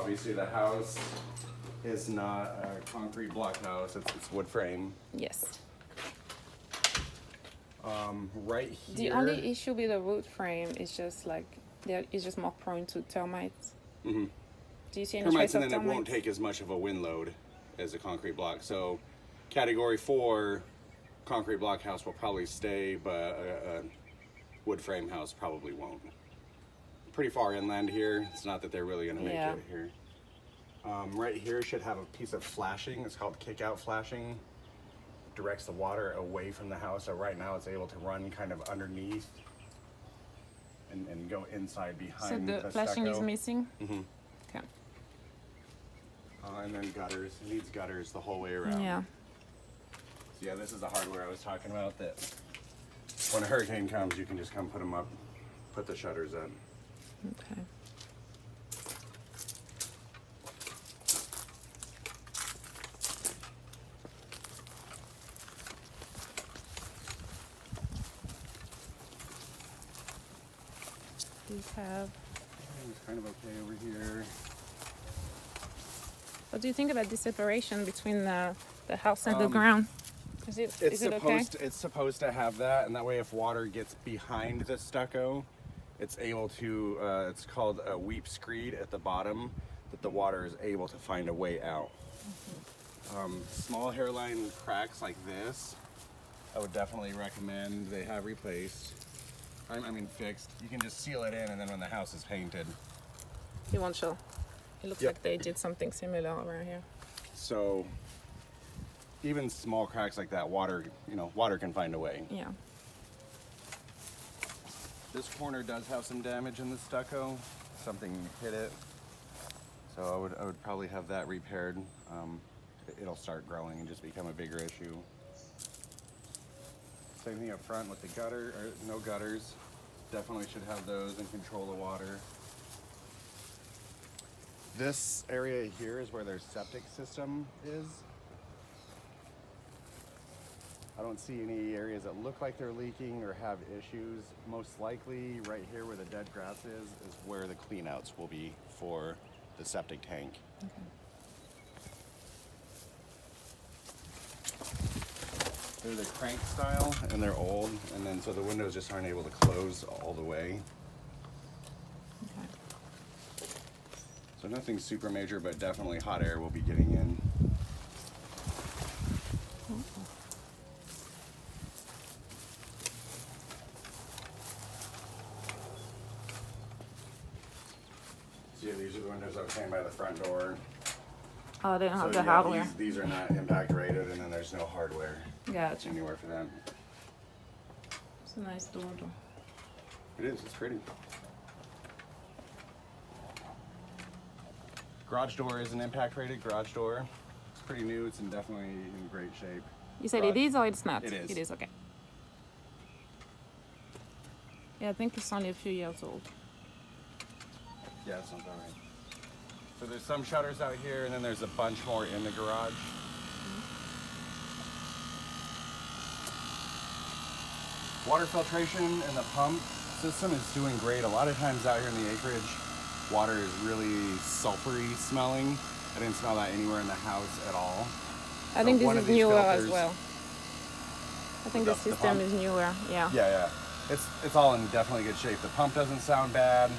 obviously the house is not a concrete block house, it's wood frame. Yes. Right here. The only issue with the wood frame is just like it's just more prone to termites. Mm-hmm. Do you see any Termites, trace and of then termites? it won't take as much of a wind load as a concrete block. So category 4 concrete block house will probably stay, but a wood frame house probably won't. Pretty far inland here. It's not that they're really going to make it here. Right here should have a piece of flashing. It's called kick-out flashing. Directs the water away from the house. So right now it's able to run kind of underneath and go inside behind So the flashing stucco. is missing? Mm-hmm. Okay. And then gutters. It needs gutters the whole way around. Yeah. So yeah, this is the hardware I was talking about, that when a hurricane comes, you can just come put them up, put the shutters up. Okay. We have. It's kind of okay over here. What do you think about the separation between the house and the ground? Is it okay? It's supposed to have that, and that way if water gets behind the stucco, it's able to, it's called a weep screed at the bottom, that the water is able to find a way out. Small hairline cracks like this, I would definitely recommend they have replaced. I mean fixed. You can just seal it in, and then when the house is painted. You won't show. It looks like they did something similar around here. So even small cracks like that, water can find a way. Yeah. This corner does have some damage in the stucco. Something hit it. So I would probably have that repaired. It'll start growing and just become a bigger issue. Same thing up front with the gutter, or no gutters. Definitely should have those and control the water. This area here is where their septic system is. I don't see any areas that look like they're leaking or have issues. Most likely right here where the dead grass is where the cleanouts will be for the septic tank. Okay. They're the crank style and they're old, and then so the windows just aren't able to close all the way. Okay. So nothing super major, but definitely hot air will be getting in. So yeah, these are the windows that came by the front door. Oh, they don't have So the yeah, hardware. these are not impact rated, and then there's no hardware Gotcha. anywhere for them. It's a nice door though. It is, it's pretty. Garage door is an impact rated garage door. It's pretty new, it's definitely in great shape. You said Garage- it is or it's not? It is. It is, okay. Yeah, I think it's only a few years old. Yeah, that sounds all right. So there's some shutters out here, and then there's a bunch more in the garage. Water filtration and the pump system is doing great. A lot of times out here in the acreage, water is really sulfury smelling. I didn't smell that anywhere in the house at all. I think one this of is these newer as filters- well. I think the The system pump? is newer, yeah. Yeah. It's all in definitely good shape. The pump doesn't sound bad.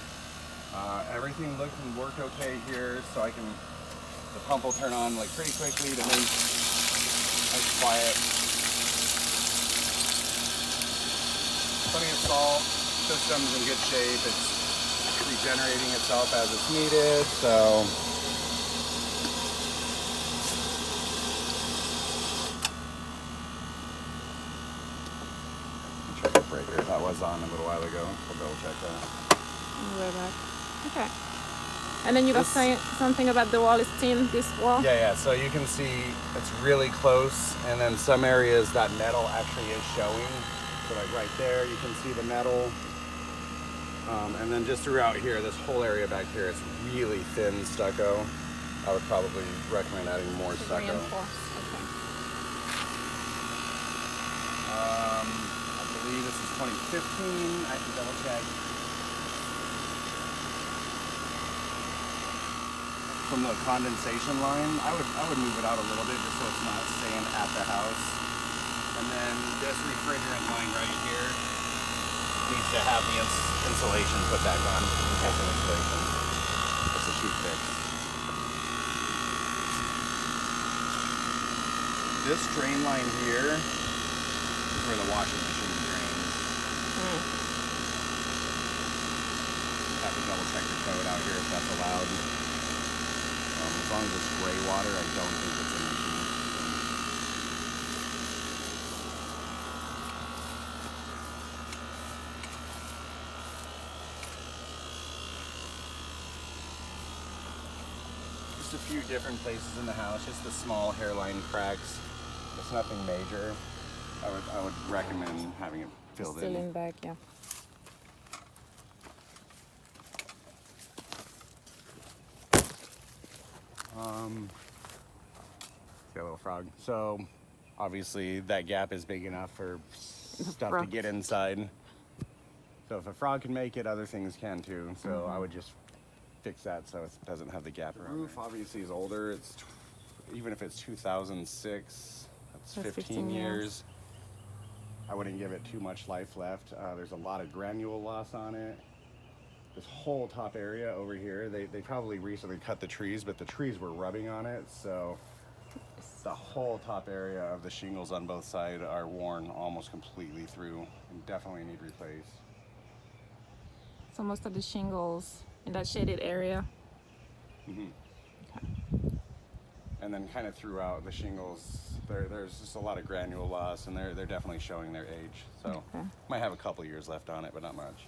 Everything looked and worked okay here, so the pump will turn on like pretty quickly to make nice quiet. Plenty of salt, system's in good shape. It's regenerating itself as it's needed, so. Check the breaker. That was on a little while ago. We'll double check that. We're back. Okay. And then you were saying something about the wall is thin, this wall? Yeah, so you can see it's really close, and then some areas that metal actually is showing. So like right there, you can see the metal. And then just throughout here, this whole area back here, it's really thin stucco. I would probably recommend adding more To stucco. reinforce, okay. I believe this is 2015. I can double check. from the condensation line. I would move it out a little bit just so it's not staying at the house. And then this refrigerant line right here needs to have the insulation put back on. Has some insulation. It's a cheap fix. This drain line here is where the washing machine drains. Have to double check the code out here if that's allowed. As long as it's gray water, I don't think it's an issue. Just a few different places in the house, just the small hairline cracks. It's nothing major. I would recommend having it filled Still in back, yeah. Got a little frog. So obviously that gap is big enough for stuff to get inside. So if a frog can make it, other things can too. So I would just fix that so it doesn't have the gap around. The roof obviously is older. It's even if it's 2006, that's 15 years. I wouldn't give it too much life left. There's a lot of granule loss on it. This whole top area over here, they probably recently cut the trees, but the trees were rubbing on it, so the whole top area of the shingles on both sides are worn almost completely through and definitely need replaced. So most of the shingles in that shaded area. And then kind of throughout the shingles, there's just a lot of granule loss, and they're definitely showing their age. So might have a couple years left on it, but not much.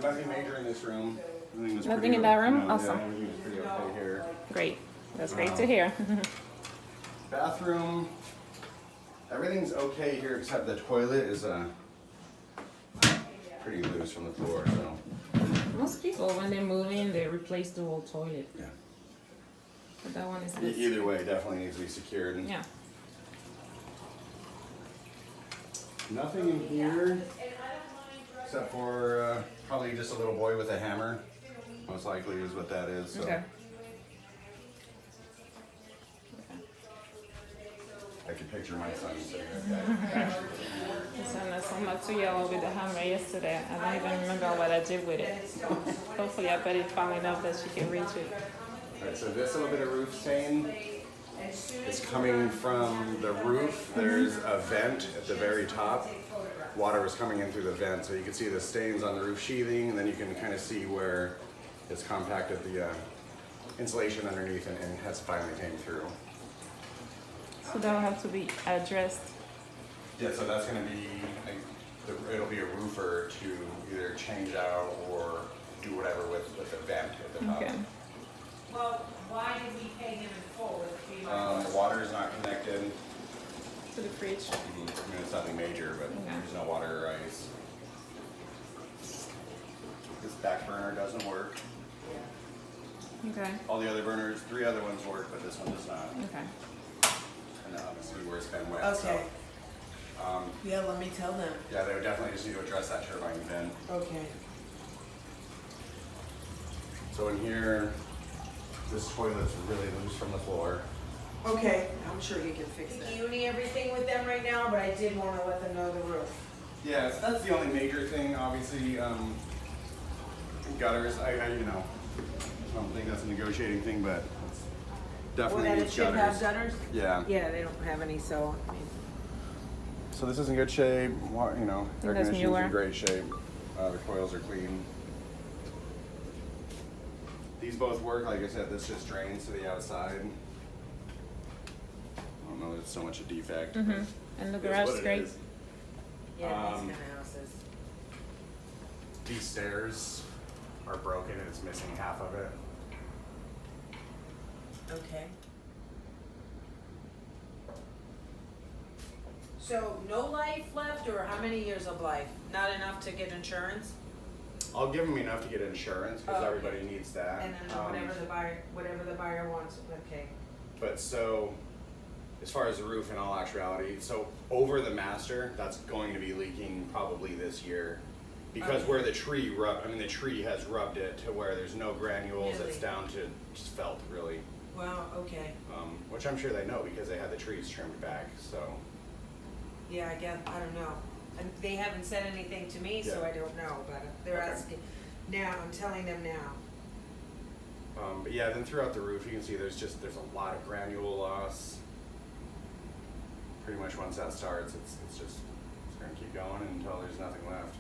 Nothing major in this room. Nothing in that room? No, Awesome. Yeah, everything's pretty okay here. Great. That's great to hear. Bathroom. Everything's okay here except the toilet is pretty loose from the floor. So Most people, when they move in, they replace the whole toilet. yeah. But that one is Either way, definitely needs to be secured. Yeah. Nothing in here except for probably just a little boy with a hammer. Most likely is what that is. So. Okay. I can picture my son sitting there. So I saw my 2-year-old with the hammer yesterday. I don't even remember what I did with it. Hopefully I put it far enough that she can reach it. Alright, so this little bit of roof stain is coming from the roof. There's a vent at the very top. Water is coming in through the vent, so you can see the stains on the roof sheathing, and then you can kind of see where it's compacted the insulation underneath and has finally came through. So that will have to be addressed. Yeah, so that's going to be, it'll be a roofer to either change out or do whatever with the vent at the top. Okay. Well, why did we pay him in full? The water is not connected. To the fridge. I mean, it's nothing major, but there's no water or ice. This back burner doesn't work. Okay. All the other burners, 3 other ones work, but this one does not. Okay. And obviously where it's been wet. Okay. So, Yeah, let me tell them. yeah, they would definitely just need to address that turbine vent. Okay. So in here, this toilet's really loose from the floor. Okay, I'm sure he can fix that. You need everything with them right now, but I did want to let them know the roof. Yeah, so that's the only major thing. Obviously, gutters. I you know, I don't think that's a negotiating thing, but it's definitely Well, that it needs should gutters. have gutters? Yeah. Yeah, they don't have any, so, I mean, So this is in good shape. You know, air that's conditioning's newer. in great shape. The coils are clean. These both work. Like I said, this just drains to the outside. I don't know that it's so much a defect. but And the it is garage what is it great. is. yeah, these Um, kind of houses. These stairs are broken and it's missing half of it. Okay. So no life left, or how many years of life? Not enough to get insurance? I'll give them enough to get insurance because Oh, everybody needs that. And then whatever the buyer wants, okay. But so, as far as the roof in all actuality, so over the master, that's going to be leaking probably this year. Because Okay. where the tree the tree has rubbed it to where there's no granules, it's Really? down to just felt really. Well, okay. Which I'm sure they know because they had the trees trimmed back, so. Yeah, I guess, I don't know. And they haven't said anything to me, so Yeah. I don't know, but they're Okay. asking, now, I'm telling them now. But yeah, then throughout the roof, you can see there's a lot of granule loss. Pretty much once that starts, it's gonna keep going until there's nothing left.